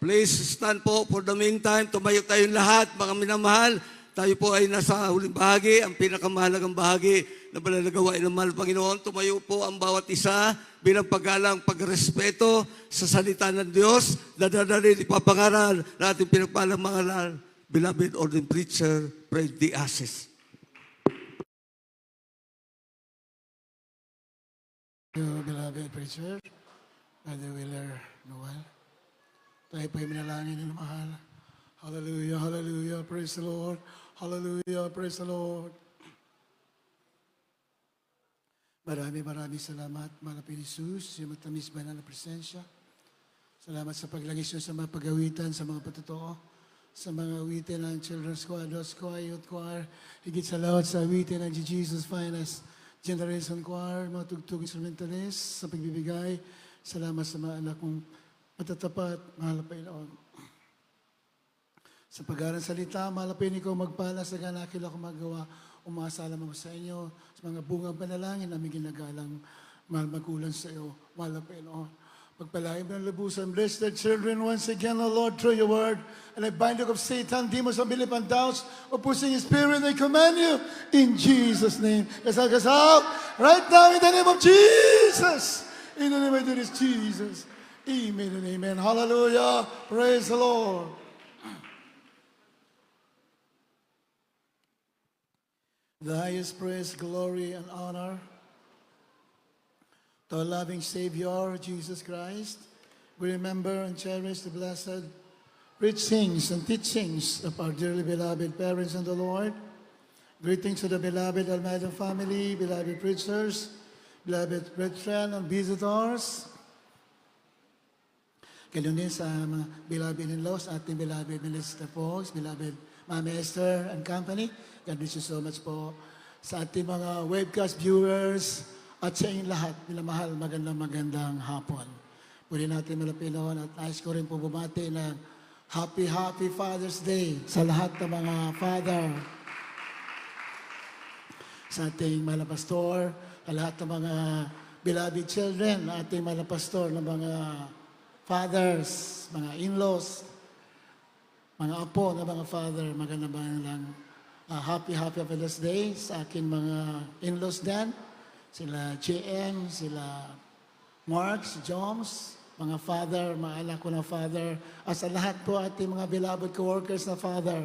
Please stand po for the meantime. Tumayo tayong lahat, mga minamahal. Tayo po ay nasa huling bahagi, ang pinakamahalagang bahagi na malalagawain ng mahal Panginoon. Tumayo po ang bawat isa bilang paggalang, pagrespeto sa salita ng Diyos na dadalhin ipapangaral na ating pinagpalang mga beloved ordained preacher, praise the ashes. Beloved preacher, Brother Willer Noel. Tayo po'y manalangin ng mahal. Hallelujah, hallelujah, praise the Lord. Hallelujah, praise the Lord. Maraming salamat, mahal na Jesus, yung matamis banal na presensya. Salamat sa paglagis nyo sa mga pag-awitan, sa mga patotoo, sa mga awitin ng Children's Choir, Adults Choir, Youth Choir, higit sa lahat sa awitin ng Jesus Finest Generation Choir, mga tugtog instrumentalists, sa pagbibigay. Salamat sa mga anak kong matatapat, mahal na Panginoon. Sa pag-aaral salita, mahal na Panginoon ko magpala sa ganakil ako magawa, umaasala mo sa inyo, sa mga bungang panalangin, aming ginagalang mahal magulang sa iyo, mahal na Panginoon. Pagpalain mo ng lubusan, bless the children once again, O Lord, through your word. And I bind up of Satan, demons, unbelief, and doubts, opposing spirit, I command you in Jesus' name. Kasal, right now in the name of Jesus. In the name of Jesus. Amen and amen. Hallelujah. Praise the Lord. The highest praise, glory, and honor to our loving Savior, Jesus Christ. We remember and cherish the blessed preachings and teachings of our dearly beloved parents in the Lord. Greetings to the beloved Almeida family, beloved preachers, beloved brethren and visitors. Ganun din sa mga beloved in-laws, ating beloved Minister Fox, beloved Ma'am Esther and company. God bless you so much po sa ating mga webcast viewers at sa inyong lahat. Minamahal, magandang hapon. Pwede natin malapinoon at nais ko rin po bumati ng Happy Father's Day sa lahat ng mga father. Sa ating mga pastor, sa lahat ng mga beloved children, ating mga pastor ng mga fathers, mga in-laws, mga apo na mga father, magandang Happy Father's Day sa aking mga in-laws din. Sila JM, sila Mark, si Joms, mga father, mga anak ko na father, at sa lahat po ating mga beloved co-workers na father.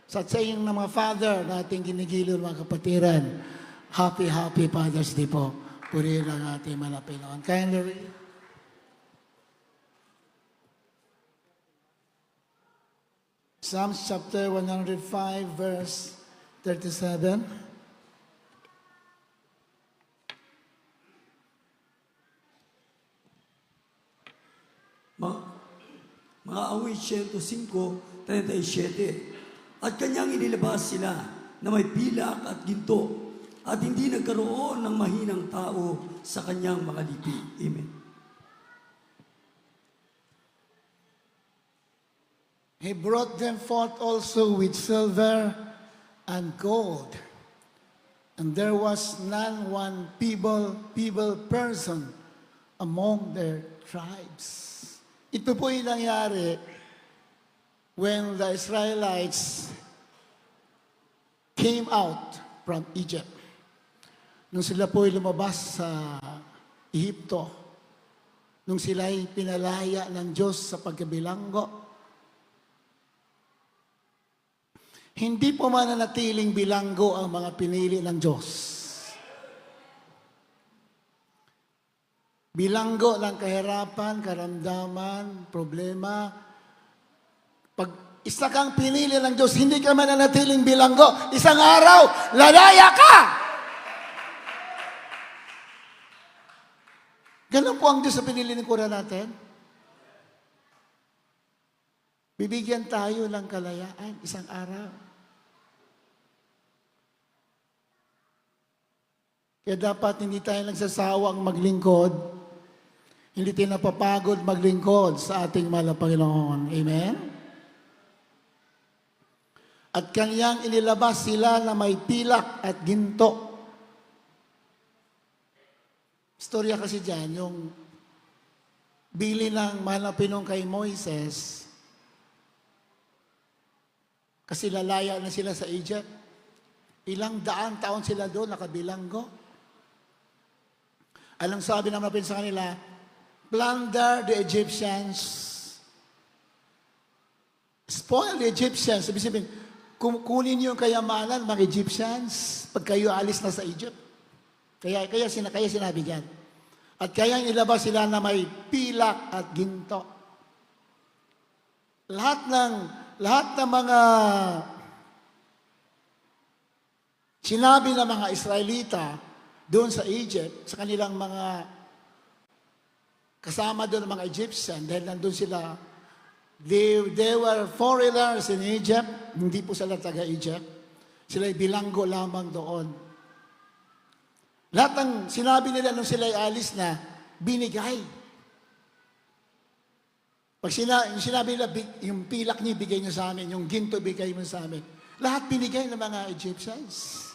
Sa inyong mga father na ating ginigilo mga kapatiran, Happy Father's Day po. Purihin ang ating mga Pinoon. Kindly read. Psalms chapter 105, verse 37. Mga awit 105:37. At kanyang inilabas sila na may pilak at ginto at hindi nagkaroon ng mahinang tao sa kanyang mga lipi. Amen. He brought them forth also with silver and gold. And there was none one feeble person among their tribes. Ito po yung nangyari when the Israelites came out from Egypt. Nung sila po lumabas sa Ehipto, nung sila'y pinalaya ng Diyos sa pagkabilanggo, hindi po mananatiling bilanggo ang mga pinili ng Diyos. Bilanggo ng kahirapan, karamdaman, problema. Pag isa kang pinili ng Diyos, hindi ka mananatiling bilanggo. Isang araw, lalaya ka! Ganun po ang Diyos sa pinili ng kura natin. Bibigyan tayo ng kalayaan isang araw. Kaya dapat hindi tayo nagsasawang maglingkod, hindi tayo napapagod maglingkod sa ating mahal na Panginoon. Amen? At kanyang inilabas sila na may pilak at ginto. Istorya kasi dyan, yung bili ng mahal na Panginoon kay Moises, Kasi lalaya na sila sa Egypt. Ilang daan taon sila doon, nakabilanggo. Anong sabi naman sa kanila? Plunder the Egyptians. Spoil the Egyptians. Sabi sabihin, kunin niyo yung kayamanan, mga Egyptians, pag kayo alis na sa Egypt. Kaya sinabi diyan. At kaya ilabas sila na may pilak at ginto. Lahat ng mga sinabi ng mga Israelita doon sa Egypt, sa kanilang mga kasama doon ng mga Egyptian, dahil nandun sila, they were foreigners in Egypt, hindi po sila taga-Egypt. Sila'y bilanggo lamang doon. Lahat ng sinabi nila nung sila'y alis na, binigay. Pag sinabi nila, yung pilak niyo, bigay niyo sa amin, yung ginto, bigay mo sa amin. Lahat binigay ng mga Egyptians.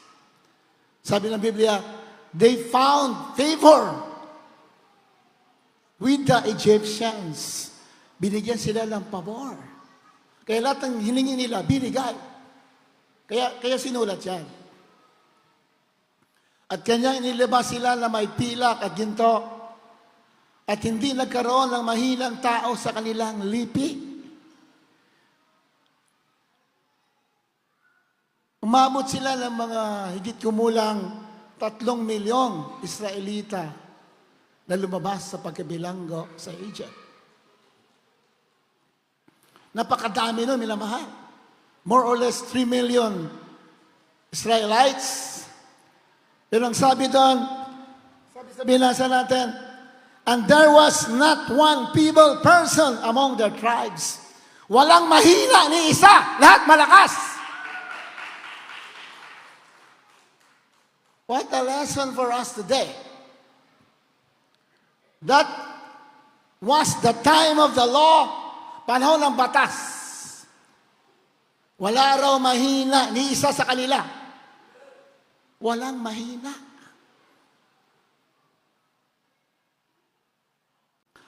Sabi ng Biblia, they found favor with the Egyptians. Binigyan sila ng pabor. Kaya lahat ng hiningi nila, binigay. Kaya sinulat yan. At kanya inilabas sila na may pilak at ginto at hindi nagkaroon ng mahinang tao sa kanilang lipi. Umabot sila ng mga higit kumulang 3 milyong Israelita na lumabas sa pagkabilanggo sa Egypt. Napakadami nun, minamahal. More or less 3 million Israelites. Pero ang sabi doon, binasa natin, and there was not one feeble person among their tribes. Walang mahina ni isa, lahat malakas. What a lesson for us today. That was the time of the law, panahon ng batas. Wala raw mahina ni isa sa kanila. Walang mahina.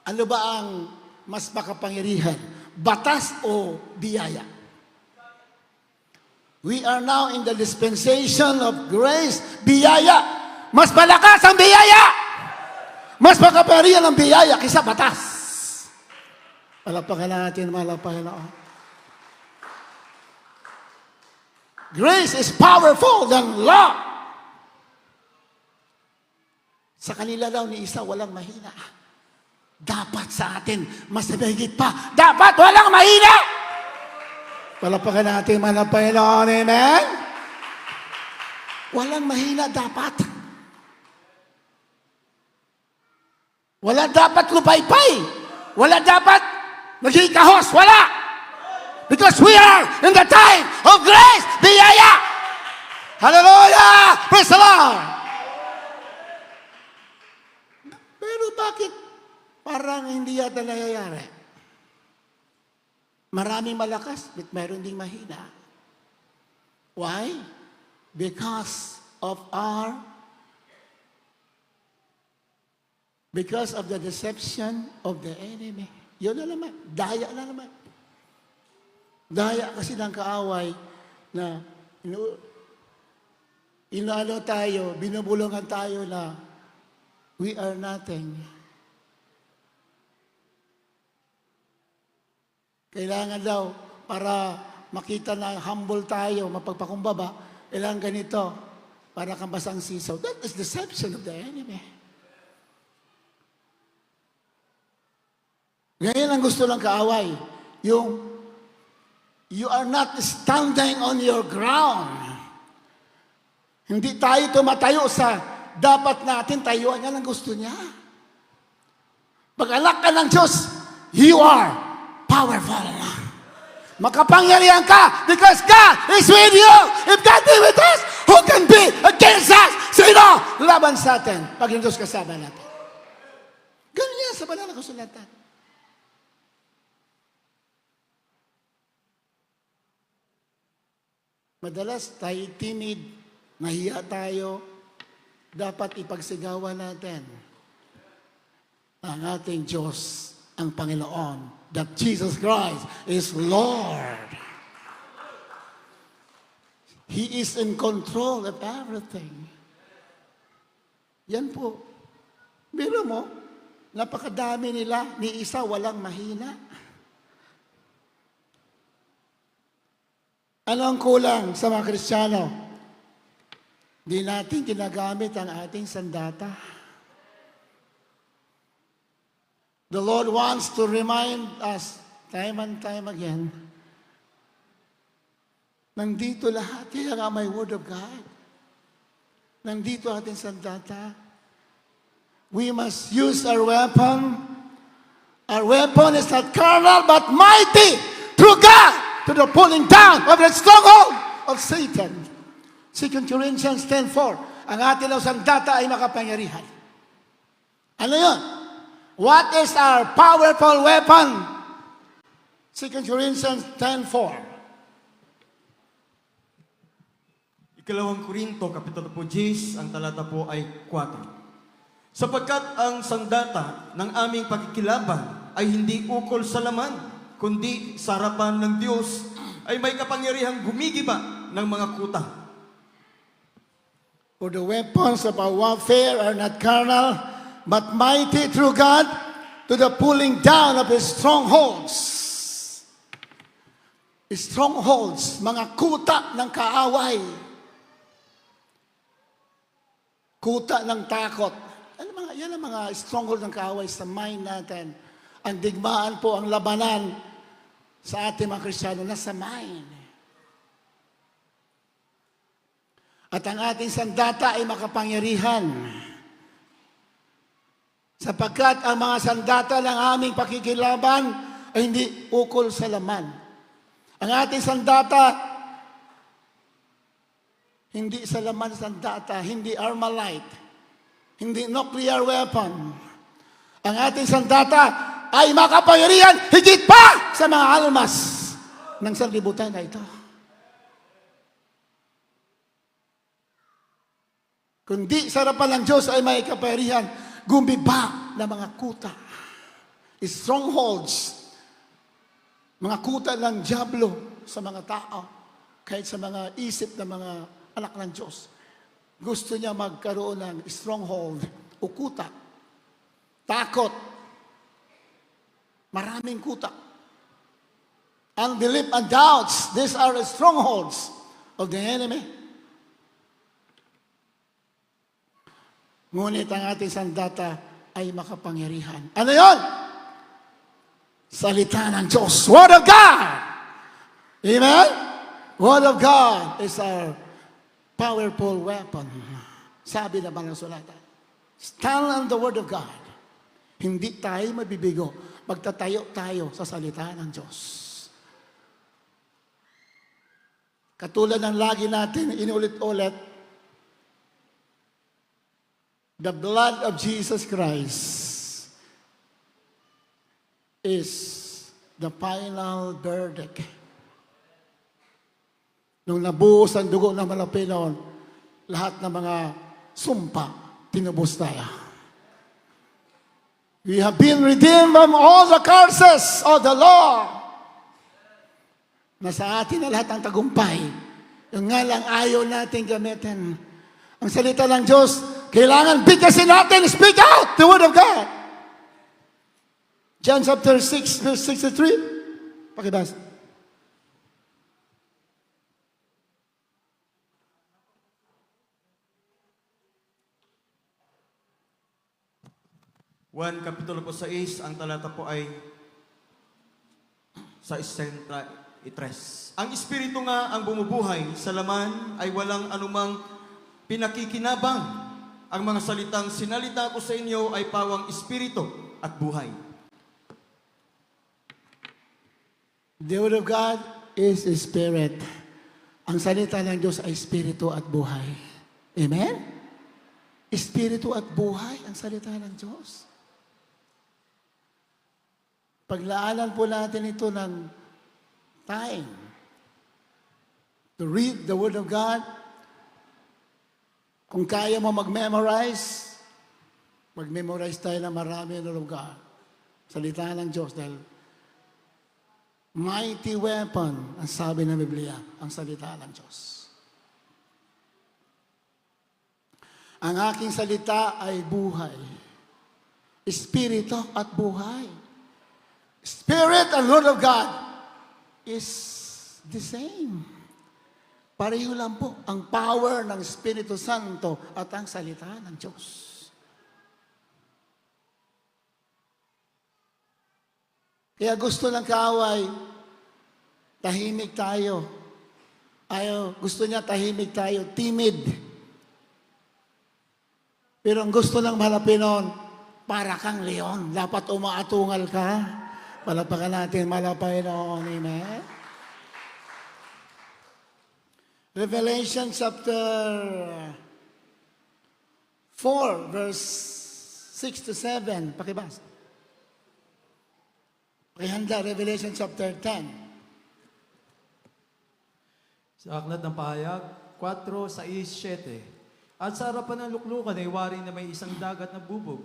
Ano ba ang mas makapangyarihan? Batas o biyaya? We are now in the dispensation of grace. Biyaya. Mas malakas ang biyaya. Mas makapangyarihan ang biyaya kaysa batas. Palapakan natin, malapakan. Grace is powerful than law. Sa kanila daw ni isa, walang mahina. Dapat sa atin, mas nabihigit pa. Dapat walang mahina! Palapakan natin, Panginoon. Amen? Walang mahina dapat. Wala dapat lupaypay. Wala dapat magkikahos. Wala! Because we are in the time of grace, biyaya! Hallelujah! Praise the Lord! Pero bakit parang hindi yata nangyayari? Maraming malakas, but mayroon ding mahina. Why? Because of the deception of the enemy. Yun na naman. Daya na naman. Daya kasi ng kaaway na inaano tayo, binubulungan tayo na we are nothing. Kailangan daw, para makita na humble tayo, mapagpakumbaba, kailangan ganito, para kang basang sisaw. That is deception of the enemy. Ngayon ang gusto ng kaaway, yung you are not standing on your ground. Hindi tayo tumatayo sa dapat natin tayuan. Yan ang gusto niya. Pag anak ka ng Diyos, you are powerful. Makapangyarihan ka because God is with you. If God be with us, who can be against us? Sino laban sa atin pag yung Diyos kasama natin? Ganun yan sa banal na kasulatan. Madalas tayo timid, nahiya tayo, dapat ipagsigawan natin ang ating Diyos, ang Panginoon, that Jesus Christ is Lord. He is in control of everything. Yan po. Biro mo, napakadami nila, ni isa walang mahina. Ano ang kulang sa mga Kristiyano? Di natin ginagamit ang ating sandata. The Lord wants to remind us time and time again, nandito lahat, kaya nga may Word of God. Nandito ating sandata. We must use our weapon. Our weapon is not carnal, but mighty through God to the pulling down of the stronghold of Satan. 2 Corinthians 10:4. Ang ating sandata ay makapangyarihan. Ano yun? What is our powerful weapon? 2 Corinthians 10:4. Ikalawang Korinto, Kapitulo po 10, ang talata po ay 4. Sapagkat ang sandata ng aming pagkikilaban ay hindi ukol sa laman, kundi sa harapan ng Diyos ay may kapangyarihang gumigiba ng mga kuta. For the weapons of our warfare are not carnal, but mighty through God to the pulling down of His strongholds. Strongholds, mga kuta ng kaaway. Kuta ng takot. Yan ang mga stronghold ng kaaway sa mind natin. Ang digmaan po, ang labanan sa ating mga Kristiyano nasa mind. At ang ating sandata ay makapangyarihan. Sapagkat ang mga sandata ng aming pakikilaban ay hindi ukol sa laman. Ang ating sandata, hindi sa laman sandata, hindi Armalite, hindi nuclear weapon. Ang ating sandata ay makapangyarihan higit pa sa mga almas ng sanlibutan na ito. Kundi sa harapan ng Diyos ay may kapangyarihan gumiba na mga kuta, strongholds, mga kuta ng dyablo sa mga tao, kahit sa mga isip ng mga anak ng Diyos. Gusto niya magkaroon ng stronghold o kuta, takot, maraming kuta, unbelief and doubts. These are the strongholds of the enemy. Ngunit ang ating sandata ay makapangyarihan. Ano yon? Salita ng Diyos. Word of God! Amen? Word of God is our powerful weapon. Sabi naman ng sulatan. Stand on the Word of God. Hindi tayo mabibigo. Magtatayo tayo sa salita ng Diyos. Katulad ng lagi natin inulit-ulit, the blood of Jesus Christ is the final verdict. Nung nabuhos ang dugo ng Malapinaon, lahat ng mga sumpa, tinubos tayo. We have been redeemed from all the curses of the law. Nasa atin na lahat ang tagumpay. Yung nga lang ayaw natin gamitin. Ang salita ng Diyos, kailangan bigkasin natin, speak out the Word of God. John chapter 6, verse 63. Pakibasa. Juan Kapitulo po 6, ang talata po ay sa 63. Ang Espiritu nga ang bumubuhay sa laman ay walang anumang pinakikinabang. Ang mga salitang sinalita ko sa inyo ay pawang Espiritu at buhay. The Word of God is a Spirit. Ang salita ng Diyos ay Espiritu at buhay. Amen? Espiritu at buhay ang salita ng Diyos. Paglaanan po natin ito ng time to read the Word of God. Kung kaya mo mag-memorize tayo ng marami ng lugar. Salita ng Diyos dahil mighty weapon, ang sabi ng Biblia, ang salita ng Diyos. Ang aking salita ay buhay. Espiritu at buhay. Spirit and Word of God is the same. Pareho lang po ang power ng Espiritu Santo at ang salita ng Diyos. Kaya gusto ng kaaway, tahimik tayo. Gusto niya tahimik tayo, timid. Pero ang gusto ng Malapinon, para kang leon. Dapat umaatungal ka. Palapakan natin, Malapinon. Amen. Revelation chapter 4, verse 6 to 7. Pakibasa. Pakihanda, Revelation chapter 10. Sa aklat ng pahayag, 4, 6, 7. At sa harapan ng luklukan ay waring na may isang dagat na bubog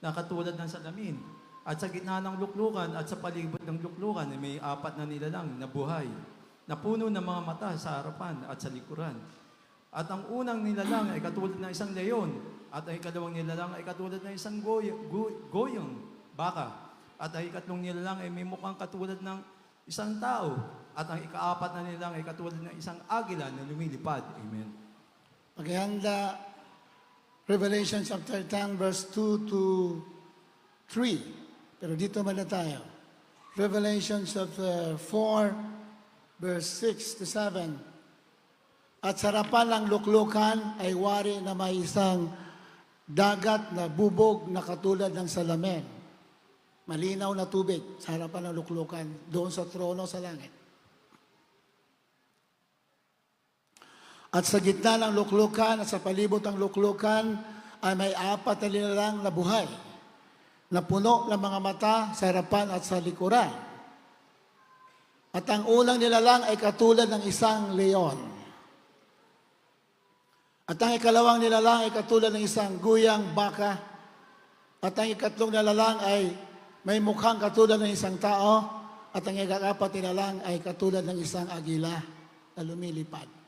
na katulad ng salamin. At sa gitna ng luklukan at sa palibot ng luklukan ay may 4 na nilalang na buhay, na puno ng mga mata sa harapan at sa likuran. At ang unang nilalang ay katulad ng isang leon, at ang ikalawang nilalang ay katulad ng isang goyong baka. At ang ikatlong nilalang ay may mukhang katulad ng isang tao. At ang ika-4 na nilalang ay katulad ng isang agila na lumilipad. Amen. Pakihanda, Revelation chapter 10, verse 2 to 3. Pero dito muna tayo. Revelation chapter 4, verse 6 to 7. At sa harapan ng luklukan ay wari na may isang dagat na bubog na katulad ng salamin. Malinaw na tubig sa harapan ng luklukan, doon sa trono sa langit. At sa gitna ng luklukan at sa palibot ng luklukan ay may 4 na nilalang na buhay, na puno ng mga mata sa harapan at sa likuran. At ang unang nilalang ay katulad ng isang leon. At ang ikalawang nilalang ay katulad ng isang guyang baka. At ang ikatlong nilalang ay may mukhang katulad ng isang tao. At ang ika-4 nilalang ay katulad ng isang agila na lumilipad.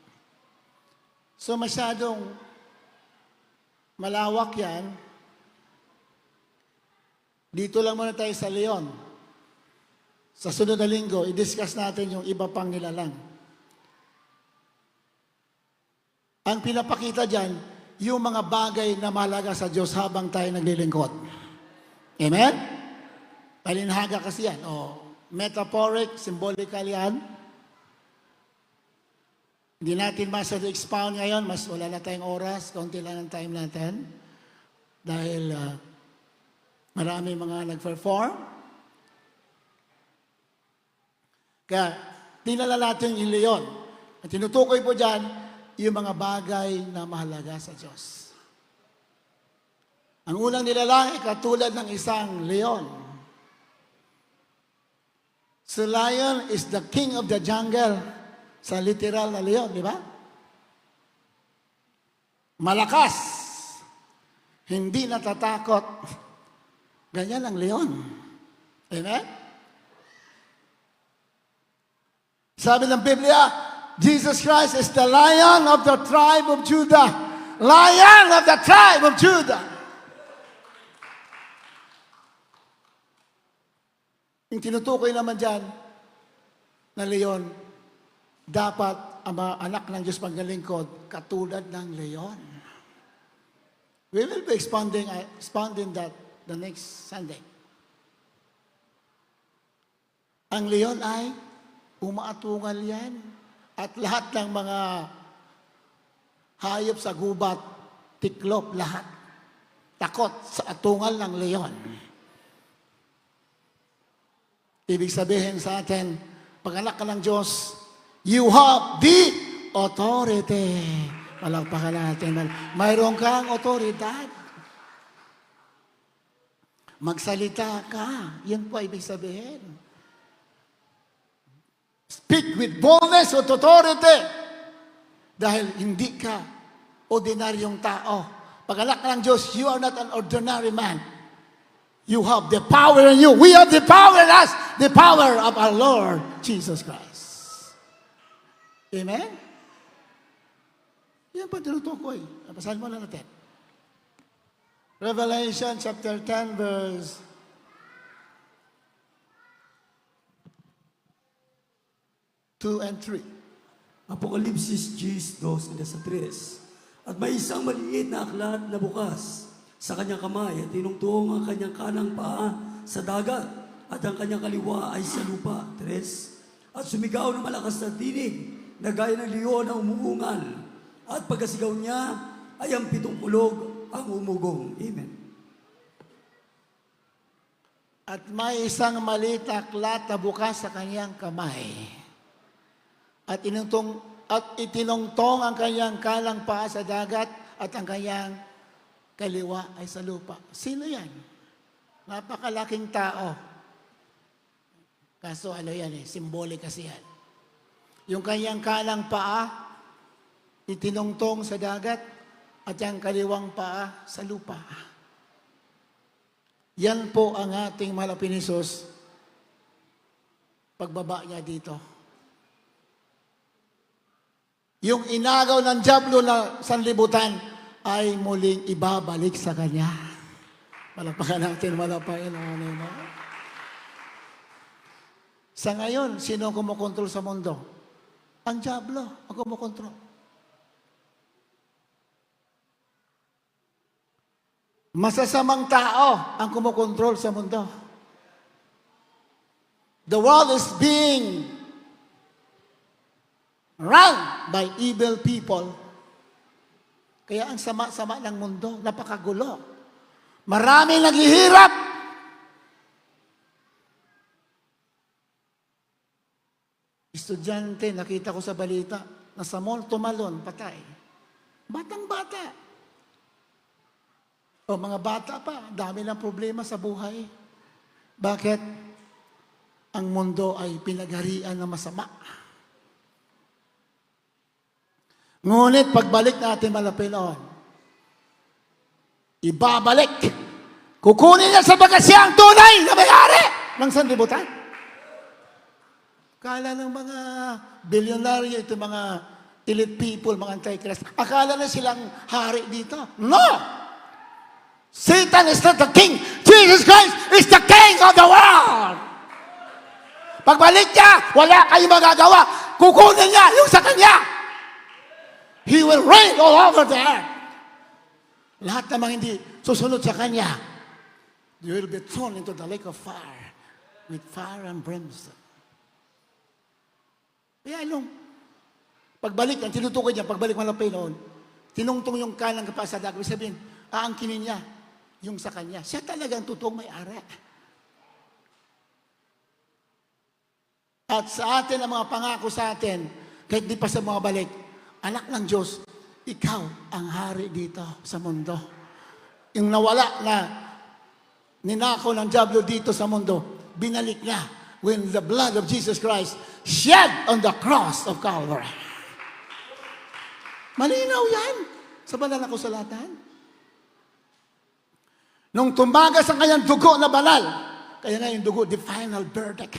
So masyadong malawak yan. Dito lang muna tayo sa leon. Sa sunod na linggo, i-discuss natin yung iba pang nilalang. Ang pinapakita dyan, yung mga bagay na mahalaga sa Diyos habang tayo naglilingkod. Amen? Palinhaga kasi yan. Metaphoric, symbolical yan. Hindi natin masyado expound ngayon, mas wala na tayong oras, kaunti lang ang time natin. Dahil marami mga nag-perform. Kaya, dinala natin yung leon. At tinutukoy po dyan, yung mga bagay na mahalaga sa Diyos. Ang unang nilalang ay katulad ng isang leon. So lion is the king of the jungle. Sa literal na leon, di ba? Malakas. Hindi natatakot. Ganyan ang leon. Amen? Sabi ng Biblia, Jesus Christ is the Lion of the tribe of Judah. Lion of the tribe of Judah. Yung tinutukoy naman dyan na leon, dapat ang mga anak ng Diyos paglingkod katulad ng leon. We will be expounding that the next Sunday. Ang leon ay umaatungal yan. At lahat ng mga hayop sa gubat, tiklop, lahat. Takot sa atungal ng leon. Ibig sabihin sa atin, pag anak ka ng Diyos, you have the authority. Palagpakan natin. Mayroon kang otoridad. Magsalita ka. Yan po ibig sabihin. Speak with boldness with authority. Dahil hindi ka ordinaryong tao. Pag anak ng Diyos, you are not an ordinary man. You have the power in you. We have the power in us. The power of our Lord Jesus Christ. Amen? Yan pa tinutukoy. Pasahan mo na natin. Revelation chapter 10, verse 2 and 3. Apokalipsis 10:2-3. At may isang maliit na aklat na bukas sa kanyang kamay at tinungtong ang kanyang kanang paa sa dagat at ang kanyang kaliwa ay sa lupa. 3. At sumigaw ng malakas na tinig na gaya ng leon na umuungal. At pagkasigaw niya ay ang 7 kulog ang umugong. Amen. At may isang maliit na aklat na bukas sa kanyang kamay. At itinungtong ang kanyang kalang paa sa dagat at ang kanyang kaliwa ay sa lupa. Sino yan? Napakalaking tao. Kaso ano yan simbolik kasi yan. Yung kanyang kalang paa, itinungtong sa dagat at yung kaliwang paa sa lupa. Yan po ang ating mahal na Pinisos pagbaba niya dito. Yung inagaw ng dyablo na sanlibutan ay muling ibabalik sa kanya. Malapakan natin, malapakan natin. Sa ngayon, sino ang kumokontrol sa mundo? Ang dyablo ang kumokontrol. Masasamang tao ang kumokontrol sa mundo. The world is being run by evil people. Kaya ang sama-sama ng mundo, napakagulo. Maraming naghihirap. Estudyante, nakita ko sa balita, nasa mall, tumalon, patay. Batang-bata. O mga bata pa, dami ng problema sa buhay. Bakit? Ang mundo ay pinagharian ng masama. Ngunit pagbalik natin malapinoon, ibabalik. Kukunin niya sa bagas siya ang tunay na may-ari ng sanlibutan. Akala ng mga bilyonaryo, ito mga elite people, mga antichrist, akala na silang hari dito. No! Satan is not the king. Jesus Christ is the king of the world. Pagbalik niya, wala kayong magagawa. Kukunin niya yung sa kanya. He will reign all over the earth. Lahat namang hindi susunod sa kanya, you will be thrown into the lake of fire with fire and brimstone. Kaya pagbalik, ang tinutukoy niya, pagbalik malapay noon, tinungtong yung kanang kapa sa dagat, sabihin, aangkinin niya yung sa kanya. Siya talagang totoong may-ari. At sa atin, ang mga pangako sa atin, kahit di pa sa mga balik, anak ng Diyos, ikaw ang hari dito sa mundo. Yung nawala na ninako ng diablo dito sa mundo, binalik niya when the blood of Jesus Christ shed on the cross of Calvary. Malinaw yan sa banal na kasulatan. Nung tumagas ang kanyang dugo na banal, kaya nga yung dugo, the final verdict.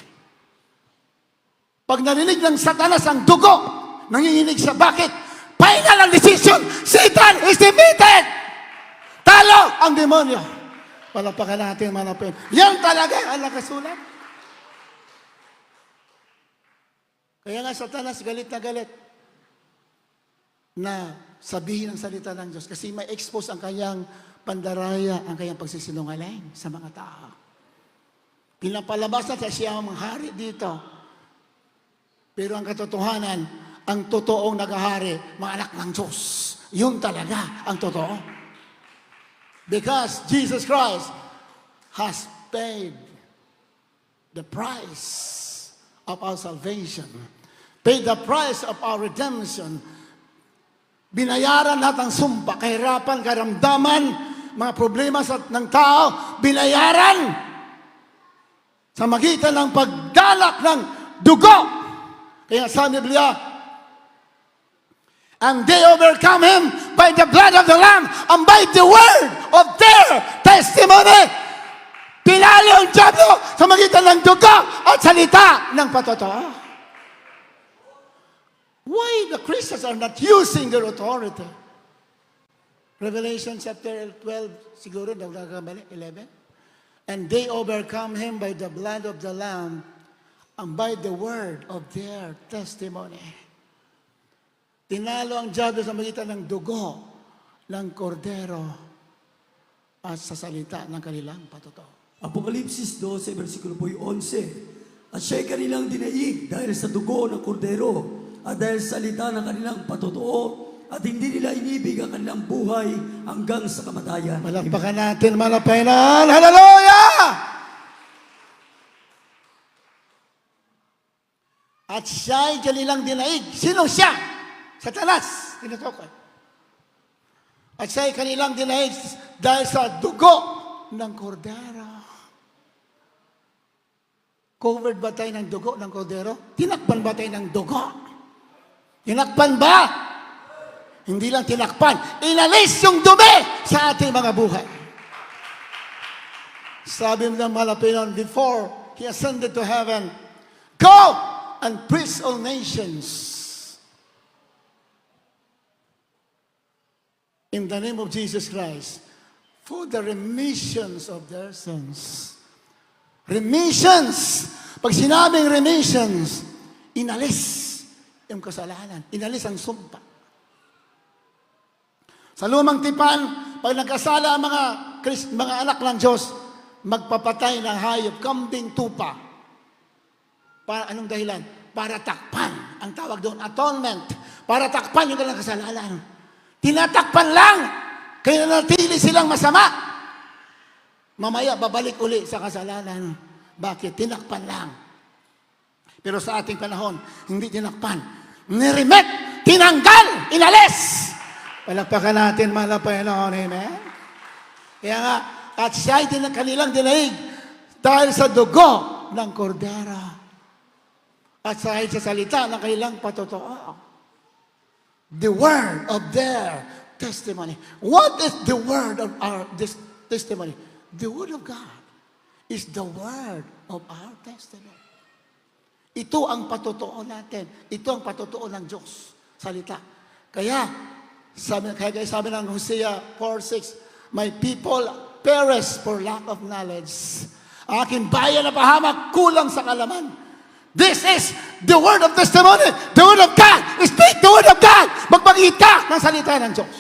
Pag narinig ng Satanas ang dugo, nanginginig siya. Bakit? Final ang decision. Satan is defeated. Talo ang demonyo. Palapakan natin, manapin. Yan talaga ang nakasulat. Kaya nga Satanas galit na galit na sabihin ang salita ng Diyos kasi may expose ang kanyang pandaraya, ang kanyang pagsisinungaling sa mga tao. Pinapalabas na siya ang hari dito. Pero ang katotohanan, ang totoong naghahari, mga anak ng Diyos. Yun talaga ang totoo. Because Jesus Christ has paid the price of our salvation. Paid the price of our redemption. Binayaran lahat ng sumpa, kahirapan, karamdaman, mga problema ng tao, binayaran sa magitan ng pagdalak ng dugo. Kaya sa Biblia, and they overcome him by the blood of the Lamb and by the word of their testimony. Pinalo ang diablo sa magitan ng dugo at salita ng patotoo. Why the Christians are not using their authority? Revelation chapter 12, siguro, nagkakamali, 11. And they overcome him by the blood of the Lamb and by the word of their testimony. Tinalo ang diablo sa magitan ng dugo ng kordero at sa salita ng kanilang patotoo. Apokalipsis 12, versikulo po 11. At siya'y kanilang dinaig dahil sa dugo ng kordero at dahil sa salita ng kanilang patotoo at hindi nila inibig ang kanilang buhay hanggang sa kamatayan. Malakpakan natin, malapayan. Hallelujah! At siya'y kanilang dinaig. Sino siya? Satanas. Tinutukoy. At siya'y kanilang dinaig dahil sa dugo ng kordero. Covered ba tayo ng dugo ng kordero? Tinakpan ba tayo ng dugo? Tinakpan ba? Hindi lang tinakpan, inalis yung dumi sa ating mga buhay. Sabi ng Malapinon, before He ascended to heaven, go and preach all nations. In the name of Jesus Christ, for the remissions of their sins. Remissions! Pag sinabing remissions, inalis yung kasalanan, inalis ang sumpa. Sa lumang tipan, pag nagkasala ang mga anak ng Diyos, magpapatay ng hayop, kambing tupa. Para anong dahilan? Para takpan. Ang tawag doon, atonement. Para takpan yung kanilang kasalanan. Tinatakpan lang. Kaya natili silang masama. Mamaya, babalik uli sa kasalanan. Bakit? Tinakpan lang. Pero sa ating panahon, hindi tinakpan. Niremet, tinanggal, inalis. Palakpakan natin, malapayanon, amen? Kaya nga, at siya'y kanilang dinaig dahil sa dugo ng kordero at sa salita ng kanilang patotoo. The word of their testimony. What is the word of our testimony? The word of God is the word of our testimony. Ito ang patotoo natin. Ito ang patotoo ng Diyos. Salita. Kaya sabi ng Hosea 4:6, my people perish for lack of knowledge. Aking bayan na pahamak, kulang sa kalaman. This is the word of testimony, the word of God. Speak the word of God. Magbangit ka ng salita ng Diyos.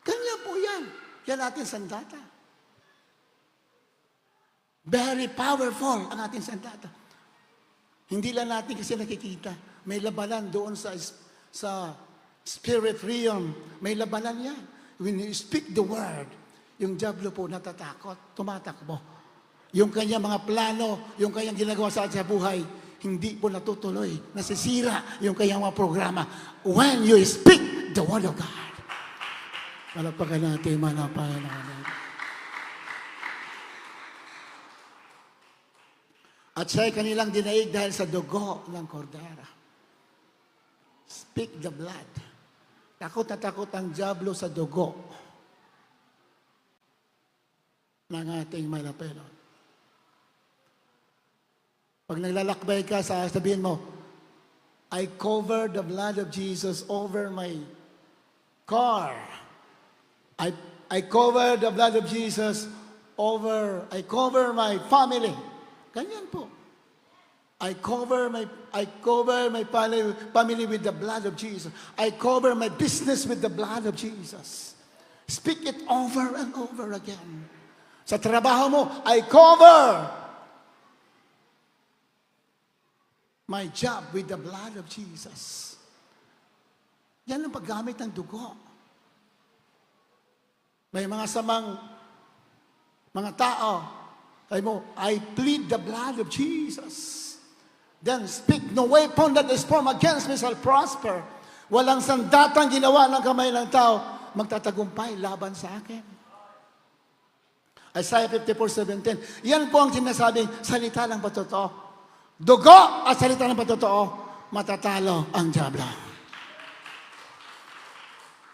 Ganyan po yan. Yan ating sandata. Very powerful ang ating sandata. Hindi lang natin kasi nakikita. May labanan doon sa spirit realm. May labanan yan. When you speak the word, yung diablo po natatakot, tumatakbo. Yung kanyang mga plano, yung kanyang ginagawa sa ating buhay, hindi po natutuloy. Nasisira yung kanyang mga programa. When you speak the word of God. Malagpagan natin, malapayan natin. At siya'y kanilang dinaig dahil sa dugo ng kordera. Speak the blood. Takot na takot ang diablo sa dugo ng ating malapelon. Pag naglalakbay ka, sabihin mo, I cover the blood of Jesus over my car. I cover the blood of Jesus I cover my family. Ganyan po. I cover my family with the blood of Jesus. I cover my business with the blood of Jesus. Speak it over and over again. Sa trabaho mo, I cover my job with the blood of Jesus. Yan ang paggamit ng dugo. May mga samang mga tao, ay mo, I plead the blood of Jesus. Then speak, no weapon that is formed against me shall prosper. Walang sandatang ginawa ng kamay ng tao, magtatagumpay laban sa akin. Isaiah 54:17. Yan po ang sinasabing salita ng patotoo. Dugo at salita ng patotoo, matatalo ang diablo.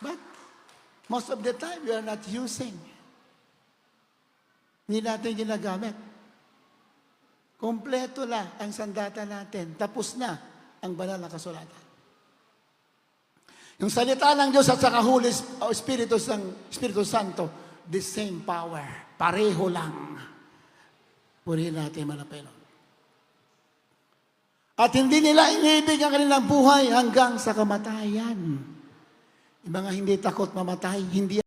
But most of the time, we are not using. Hindi natin ginagamit. Kompleto na ang sandata natin. Tapos na ang banal na kasulatan. Yung salita ng Diyos at saka Espiritu Santo, the same power. Pareho lang. Purihin natin mga Panginoon. At hindi nila iniibig ang kanilang buhay hanggang sa kamatayan. Yung mga hindi takot mamatay, hindi